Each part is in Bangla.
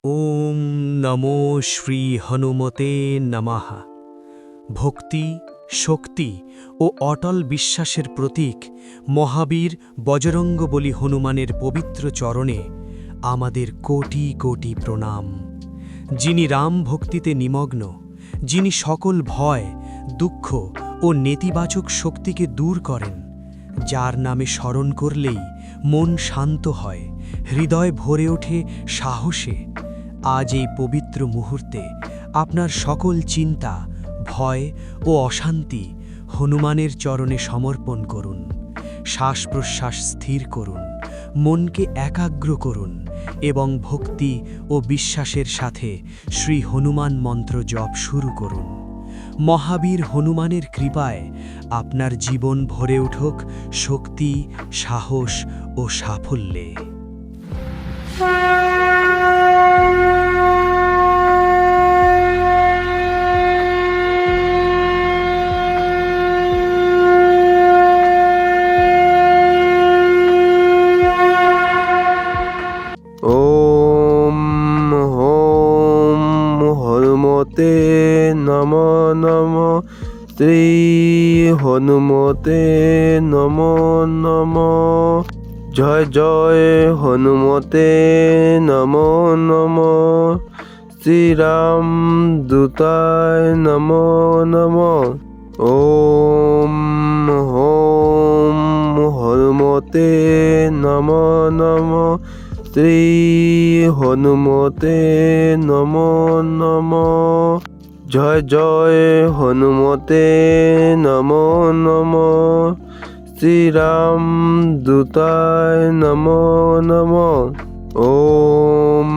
ওম নমো শ্রী হনুমতে নমঃ। ভক্তি, শক্তি ও অটল বিশ্বাসের প্রতীক মহাবীর বজরঙ্গবলী হনুমানের পবিত্র চরণে আমাদের কোটি কোটি প্রণাম। যিনি রাম ভক্তিতে নিমগ্ন, যিনি সকল ভয়, দুঃখ ও নেতিবাচক শক্তিকে দূর করেন, যার নামে স্মরণ করলেই মন শান্ত হয়, হৃদয় ভরে ওঠে সাহসে। আজ এই পবিত্র মুহূর্তে আপনার সকল চিন্তা, ভয় ও অশান্তি হনুমানের চরণে সমর্পণ করুন। শ্বাস প্রশ্বাস স্থির করুন, মনকে একাগ্র করুন এবং ভক্তি ও বিশ্বাসের সাথে শ্রী হনুমান মন্ত্র জপ শুরু করুন। মহাবীর হনুমানের কৃপায় আপনার জীবন ভরে উঠুক শক্তি, সাহস ও সাফল্যে। ওম হোম হনুমতে নমো নমো, শ্রী হনুমতে নমো নমো। জয় জয় হনুমতে নমো নমো, শ্রীরাম দূতায় নমো নমো। ওম হোম হনুমতে নমো নমো, শ্রী হনুমতে নমো নমো। জয় জয় হনুমতে নমো নমো, শ্রীরাম দূতায় নমো নমো। ওম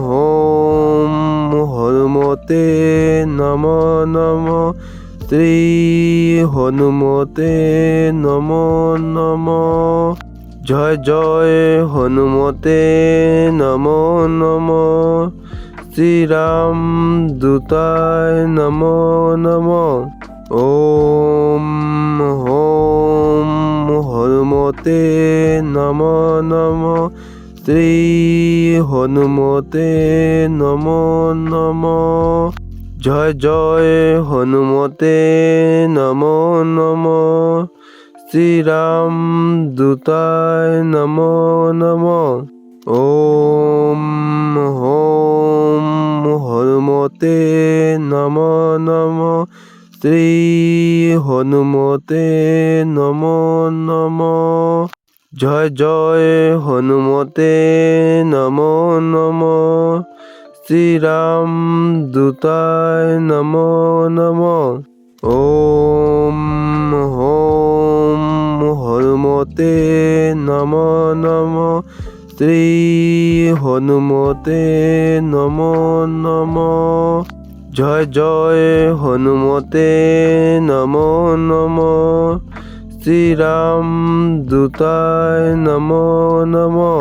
হোম হনুমতে নমো নমো, শ্রী হনুমতে নমো নমো। জয় জয় হনুমতে নমো নমো, শ্রীরাম দূতায় নমো নমো। ওম হোম হনুমতে নমো নমো, শ্রী হনুমতে নমো নমো। জয় জয় হনুমতে নমো নমো, শ্রীরাম দূতায় নমো নমো। ওম হোম হনুমতে নমো নমো, শ্রী হনুমতে নমো নমো। জয় জয় হনুমতে নমো নমো, শ্রীরাম দূতায় নমো নমো। ওম হোম হনুমতে নমো নমো, শ্রী হনুমতে নমো নমো। জয় জয় হনুমতে নমো নমো, শ্রীরাম দূতায় নমো নমো।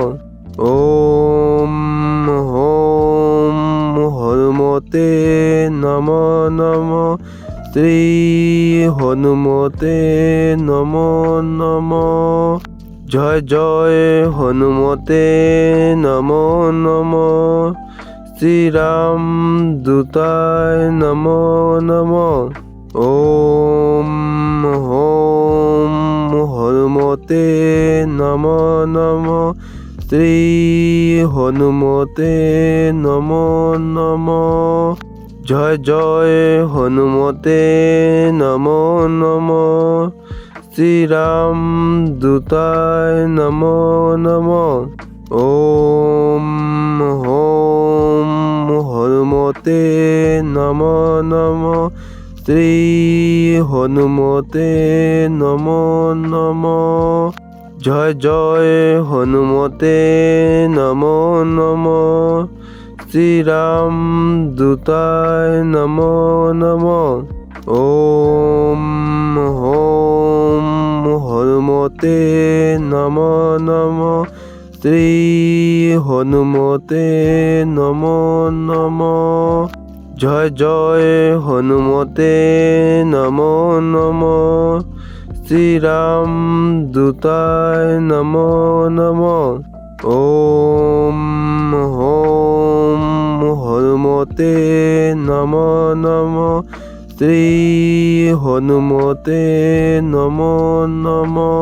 ওম হোম হনুমতে নমো নমো, শ্রী হনুমতে নমো নমো। জয় জয় হনুমতে নমো নমো, শ্রীরাম দূতায় নমো নমো। ওম হোম হনুমতে নমো নমো, শ্রী হনুমতে নমো নমো। জয় জয় হনুমতে নমো নমো, শ্রীরাম দূতায় নমো নমো। ওম হোম হনুমতে নমো নমো, শ্রী হনুমতে নমো নমো। জয় জয় হনুমতে নমো নমো, শ্রীরাম দূতায় নমো নমো। ওম হোম হনুমতে নমো নমো, শ্রী হনুমতে নমো নমো। জয় জয় হনুমতে নমো নমো, শ্রীরাম দূতায় নমো নমো। ওম হোম হনুমতে নমো নমো শ্রী হনুমতে নমো নমো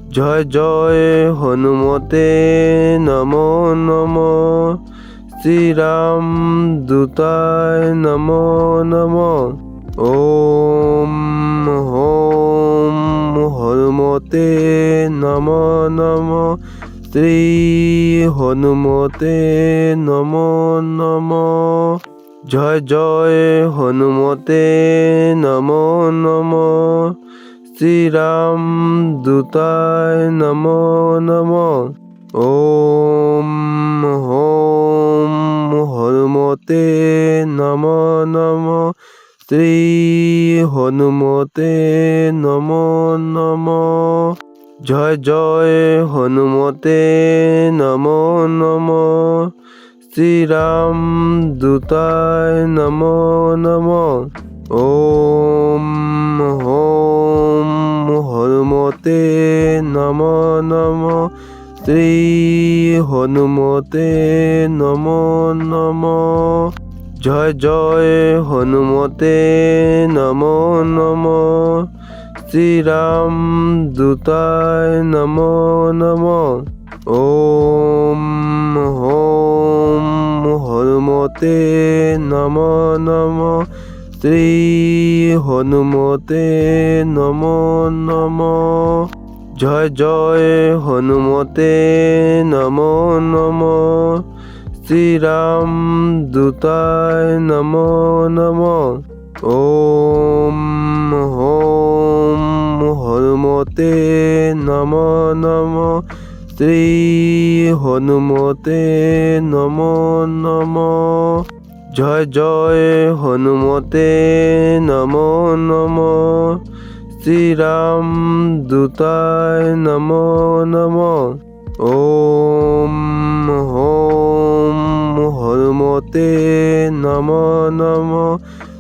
জয় জয় হনুমতে নমো নমো শ্রীরাম দূতায় নমো নমো ওম হোম হনুমতে নমো নমো শ্রী হনুমতে নমো নমো জয় জয় হনুমতে নমো নমো শ্রীরাম দূতায় নমো নমো ওম হোম হনুমতে নমো নমো শ্রী হনুমতে নমো নমো জয় জয় হনুমতে নমো নমো শ্রীরাম দূতায় নমো নমো ওম হোম হনুমতে নমো নমো শ্রী হনুমতে নমো নমো জয় জয় হনুমতে নমো নমো শ্রীরাম দূতায় নমো নমো ওম হোম হনুমতে নমো নমো শ্রী হনুমতে নমো নমো জয় জয় হনুমতে নমো নমো শ্রীরাম দূতায় নমো নমো ওম হোম হনুমতে নমো নমো শ্রী হনুমতে নমো নমো জয় জয় হনুমতে নমো নমো শ্রীরাম দূতায় নমো নমো ওম হোম হনুমতে নমো নমো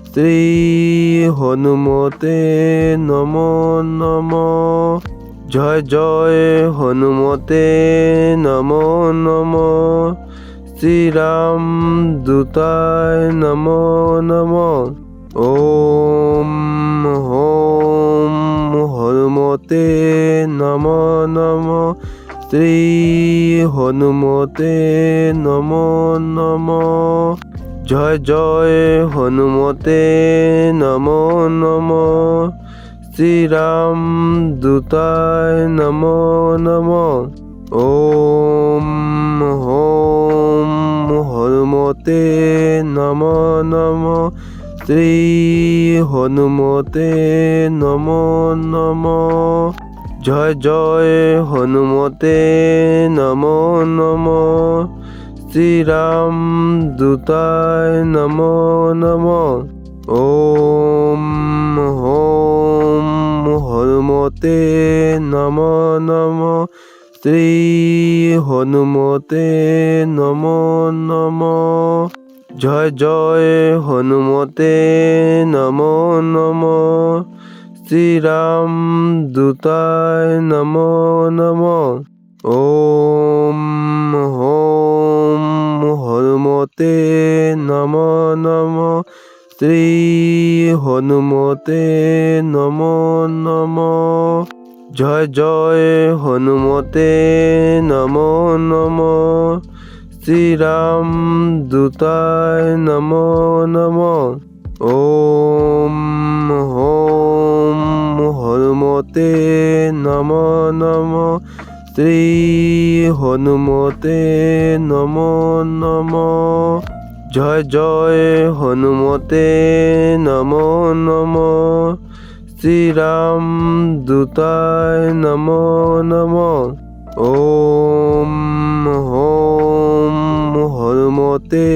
শ্রী হনুমতে নমো নমো জয় জয় হনুমতে নমো নমো শ্রীরাম দূতায় নমো নমো ওম হোম হনুমতে নমো নমো শ্রী হনুমতে নমো নমো জয় জয় হনুমতে নমো নমো শ্রীরাম দূতায় নমো নমো ওম হোম হনুমতে নমো নমো শ্রী হনুমতে নমো নমো জয় জয় হনুমতে নমো নমো শ্রীরাম দূতায় নমো নমো ওম হোম হনুমতে নমো নমো শ্রী হনুমতে নমো নমো জয় জয় হনুমতে নমো নমো শ্রীরাম দূতায় নমো নমো ওম হোম হনুমতে নমো নমো শ্রী হনুমতে নমো নমো জয় জয় হনুমতে নমো নমো শ্রীরাম দূতায় নমো নমো ওম হোম হনুমতে নমো নমো শ্রী হনুমতে নমো নমো জয় জয় হনুমতে নমো নমো শ্রীরাম দূতায় নমো নমো ওম হোম হনুমতে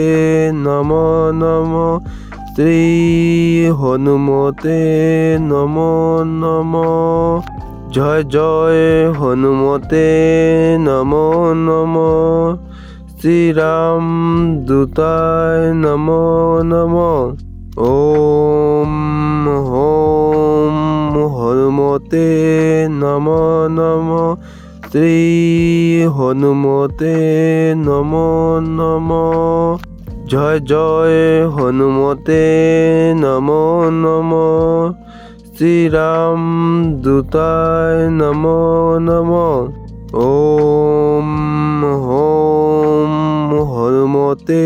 নমো নমো শ্রী হনুমতে নমো নমো জয় জয় হনুমতে নমো নমো শ্রীরাম দূতায় নমো নমো ওম হোম হনুমতে নমো নমো শ্রী হনুমতে নমো নমো জয় জয় হনুমতে নমো নমো শ্রীরাম দূতায় নমো নমো ওম হোম হনুমতে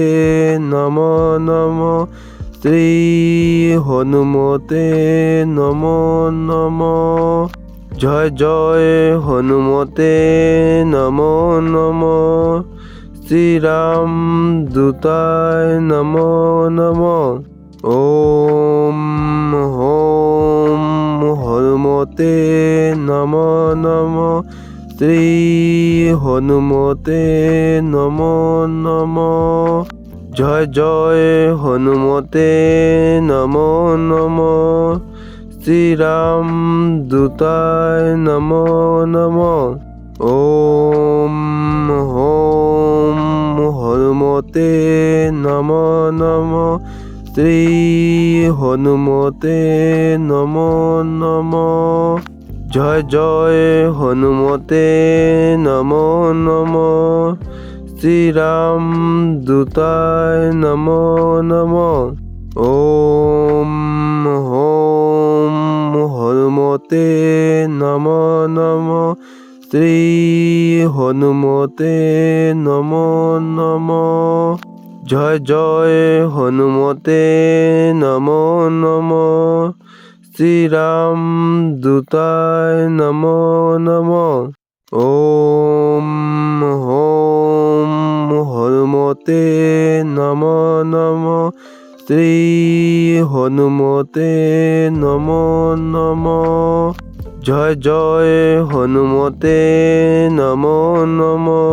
নমো নমো শ্রী হনুমতে নমো নমো জয় জয় হনুমতে নমো নমো শ্রীরাম দূতায় নমো নমো ওম হোম হনুমতে নমো নমো শ্রী হনুমতে নমো নমো জয় জয় হনুমতে নমো নমো শ্রীরাম দূতায় নমো নমো ওম হোম হনুমতে নমো নমো শ্রী হনুমতে নমো নমো জয় জয় হনুমতে নমো নমো শ্রীরাম দূতায় নমো নমো ওম হোম হনুমতে নমো নমো শ্রী হনুমতে নমো নমো জয় জয় হনুমতে নমো নমো শ্রীরাম দূতায় নমো নমো ওম হোম হনুমতে নমো নমো শ্রী হনুমতে নমো নমো জয় জয় হনুমতে নমো নমো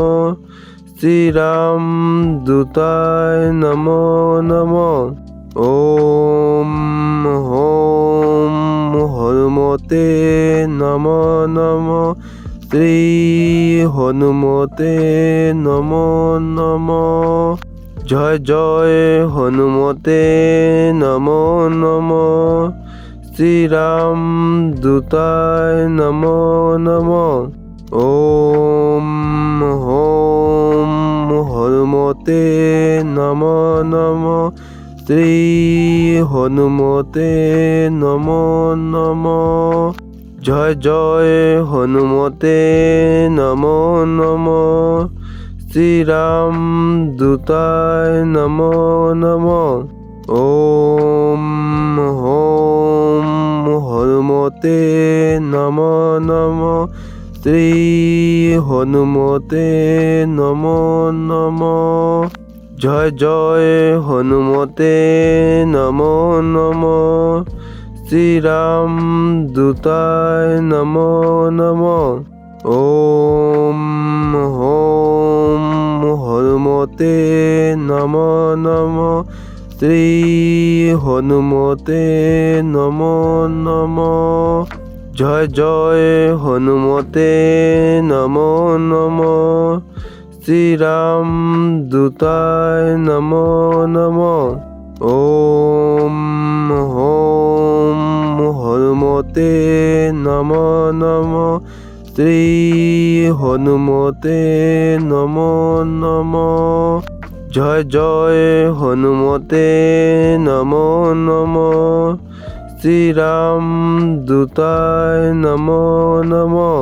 শ্রীরাম দূতায় নমো নমো ওম হোম হনুমতে নমো নমো শ্রী হনুমতে নমো নমো জয় জয় হনুমতে নমো নমো শ্রীরাম দূতায় নমো নমো ওম হোম হনুমতে নমো নমো শ্রী হনুমতে নমো নমো জয় জয় হনুমতে নমো নমো শ্রীরাম দূতায় নমো নমো ওম হোম হনুমতে নমো নমো শ্রী হনুমতে নমো নমো জয় জয় হনুমতে নমো নমো শ্রীরাম দূতায় নমো নমো ওম হোম হনুমতে নমো নমো শ্রী হনুমতে নমো নমো জয় জয় হনুমতে নমো নমো শ্রীরাম দূতায় নমো নমো ওম হোম হনুমতে নমো নমো শ্রী হনুমতে নমো নমো জয় জয় হনুমতে নমো নমো শ্রীরাম দূতায় নমো নমো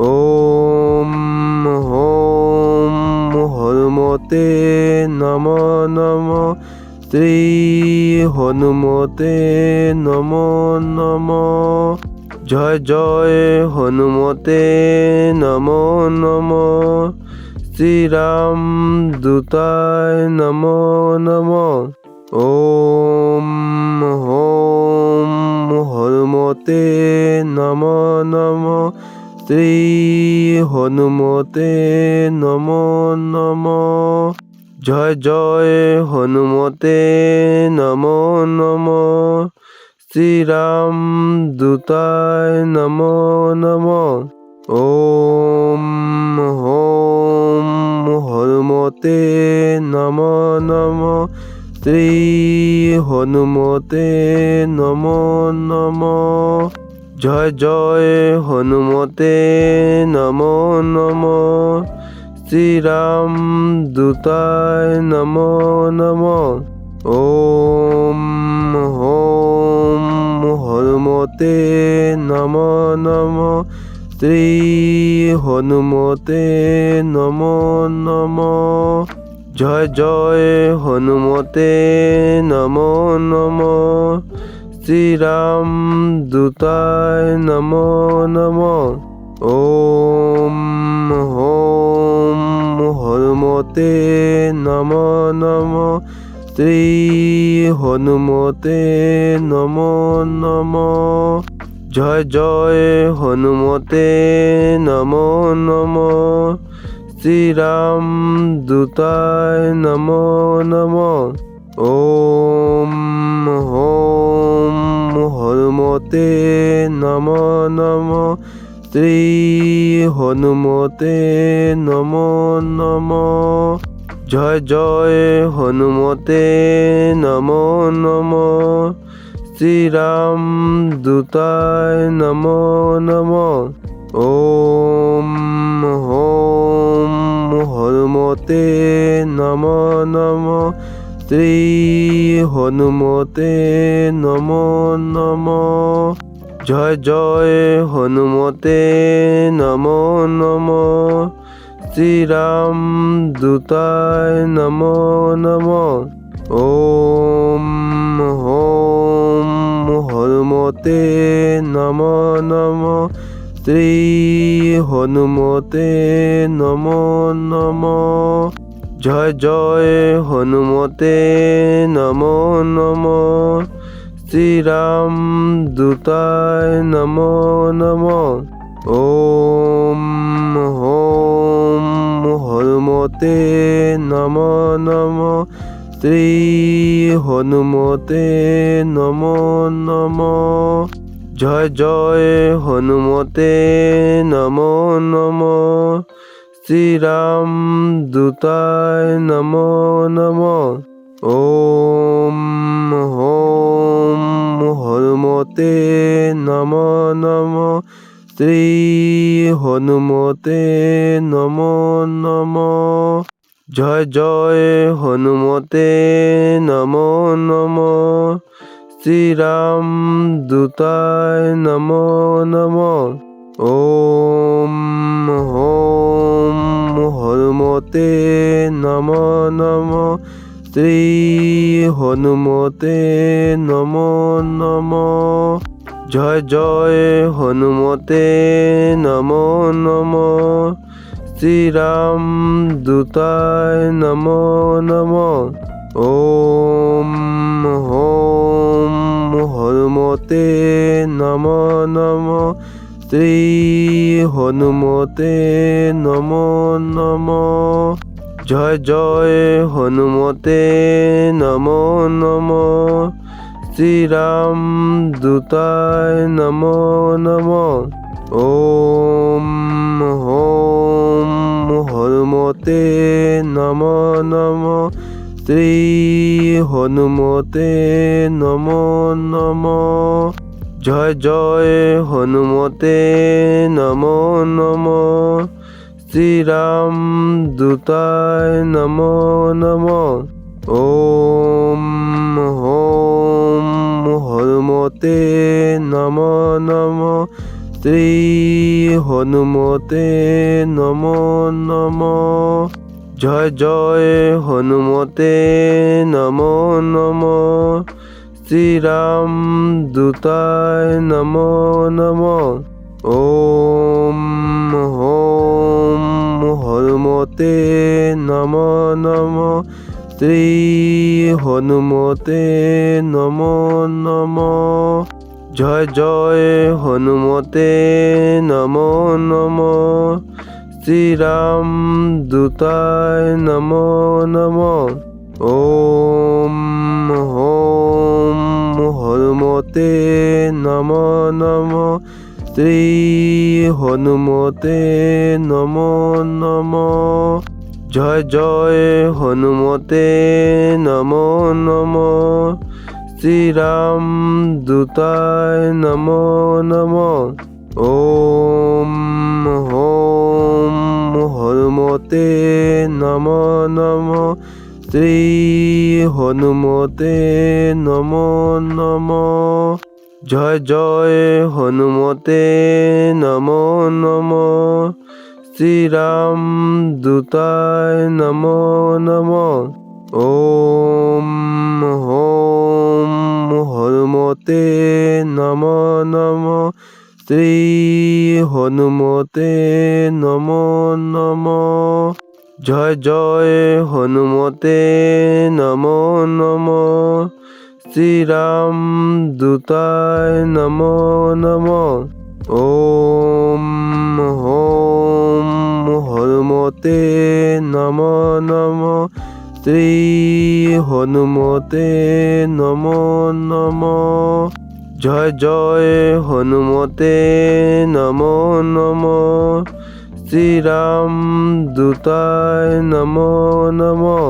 ওম হোম হনুমতে নমো নমো শ্রী হনুমতে নমো নমো জয় জয় হনুমতে নমো নমো শ্রীরাম দূতায় নমো নমো ওম হোম হনুমতে নমো নমো শ্রী হনুমতে নমো নমো জয় জয় হনুমতে নমো নমো শ্রীরাম দূতায় নমো নমো ওম হোম হনুমতে নমো নমো শ্রী হনুমতে নমো নমো জয় জয় হনুমতে নমো নমো শ্রীরামদূতায় নমো নমঃ। ওম হনুমতে নমো নমঃ। শ্রী হনুমতে নমো নমঃ। জয় জয় হনুমতে নমো নমঃ। শ্রীরামদূতায় নমো নমঃ। ওম হনুমতে নমো নমঃ। শ্রী হনুমতে নমো নমঃ। জয় জয় হনুমতে নমো নমঃ। শ্রীরামদূতায় নমো নমঃ। ওম হনুমতে নমো নমঃ। শ্রী হনুমতে নমো নমঃ। জয় জয় হনুমতে নমো নমঃ। শ্রীরামদূতায় নমো নমঃ। ওম হনুমতে নমো নমঃ। শ্রী হনুমতে নমো নমঃ। জয় জয় হনুমতে নমো নমঃ। শ্রীরামদূতায় নমো নমঃ। ওম হনুমতে নমো নমঃ। শ্রী হনুমতে নমো নমঃ। জয় জয় হনুমতে নমো নমঃ। শ্রীরামদূতায় নমো নমঃ। ওম হনুমতে নমো নমঃ। শ্রী হনুমতে নমো নমঃ। জয় জয় হনুমতে নমো নমঃ। শ্রীরামদূতায় নমো নমঃ। ওম হনুমতে নমো নমঃ। শ্রী হনুমতে নমো নমঃ। জয় জয় হনুমতে নমো নমঃ। শ্রীরামদূতায় নমো নমঃ। ওম হনুমতে নমো নমঃ। শ্রী হনুমতে নমো নমঃ। জয় জয় হনুমতে নমো নমঃ। শ্রীরামদূতায় নমো নমঃ। ওম হনুমতে নমো নমঃ। শ্রী হনুমতে নমো নমঃ। জয় জয় হনুমতে নমো নমঃ। শ্রীরামদূতায় নমো নমঃ। ওম হনুমতে নমো নমঃ। শ্রী হনুমতে নমো নমঃ। জয় জয় হনুমতে নমো নমঃ। শ্রীরামদূতায় নমো নমঃ। ওম হনুমতে নমো নমঃ। শ্রী হনুমতে নমো নমঃ। জয় জয় হনুমতে নমো নমঃ। শ্রীরামদূতায় নমো নমঃ। ওম হনুমতে নমো নমঃ। শ্রী হনুমতে নমো নমঃ। জয় জয় হনুমতে নমো নমঃ। শ্রীরামদূতায় নমো নমঃ। ওম হনুমতে নমো নমঃ। শ্রী হনুমতে নমো নমঃ। জয় জয় হনুমতে নমো নমঃ। শ্রীরামদূতায় নমো নমঃ। ওম হনুমতে নমো নমো শ্রী হনুমতে নমো নমো জয় জয় হনুমতে নমো নমো শ্রীরাম দূতায় নমো নমো ওম হোম হনুমতে নমো নমো শ্রী হনুমতে নমো নমো জয় জয় হনুমতে নমো নমো শ্রীরাম দূতায় নমো নমো ওম হোম হনুমতে নমো নমো শ্রী হনুমতে নমো নমো জয় জয় হনুমতে নমো নমো শ্রীরাম দূতায় নমো নমো